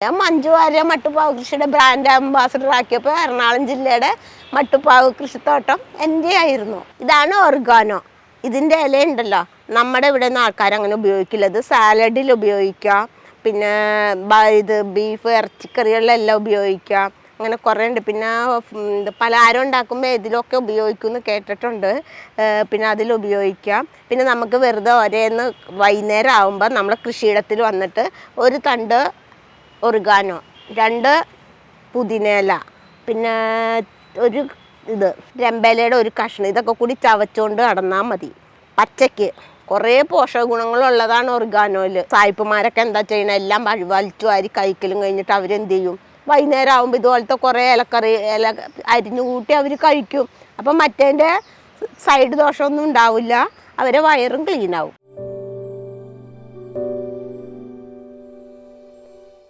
ഞാൻ മഞ്ജു വാര്യർ മട്ടുപ്പാവ് കൃഷിയുടെ brand ambassador ആക്കിയപ്പോൾ Ernakulam ജില്ലയുടെ മട്ടുപ്പാവ് കൃഷിത്തോട്ടം എൻ്റെ ആയിരുന്നു. ഇതാണ് ഓർഗാനോ. ഇതിൻ്റെ ഇല ഉണ്ടല്ലോ, നമ്മുടെ ഇവിടെ നിന്ന് ആൾക്കാർ അങ്ങനെ ഉപയോഗിക്കില്ല. ഇത് സാലഡിൽ ഉപയോഗിക്കാം, പിന്നെ ഇത് ബീഫ് ഇറച്ചിക്കറികളിലെല്ലാം ഉപയോഗിക്കാം. അങ്ങനെ കുറേ ഉണ്ട്. പിന്നെ പലഹാരം ഉണ്ടാക്കുമ്പോൾ ഇതിലൊക്കെ ഉപയോഗിക്കുമെന്ന് കേട്ടിട്ടുണ്ട്. പിന്നെ അതിലുപയോഗിക്കാം. പിന്നെ നമുക്ക് വെറുതെ ഒരേന്ന് വൈകുന്നേരം ആകുമ്പോൾ നമ്മൾ കൃഷിയിടത്തിൽ വന്നിട്ട് ഒരു തണ്ട് ഒറിഗാനോ, 2 പുതിനയില, പിന്നെ ഒരു രമ്പയിലയുടെ ഒരു കഷ്ണം, ഇതൊക്കെ കൂടി ചവച്ചുകൊണ്ട് നടന്നാൽ മതി. പച്ചയ്ക്ക് കുറേ പോഷക ഗുണങ്ങളുള്ളതാണ് ഒറിഗാനോയിൽ. സായിപ്പുമാരൊക്കെ എന്താ ചെയ്യണം, എല്ലാം വലിച്ചു വാരി കഴിക്കലും കഴിഞ്ഞിട്ട് അവരെന്ത് ചെയ്യും, വൈകുന്നേരം ആകുമ്പോൾ ഇതുപോലത്തെ കുറേ ഇല അരിഞ്ഞു കൂട്ടി അവർ കഴിക്കും. അപ്പം മറ്റേൻ്റെ സൈഡ് ദോഷമൊന്നും ഉണ്ടാവില്ല, അവരെ വയറും ക്ലീനാവും.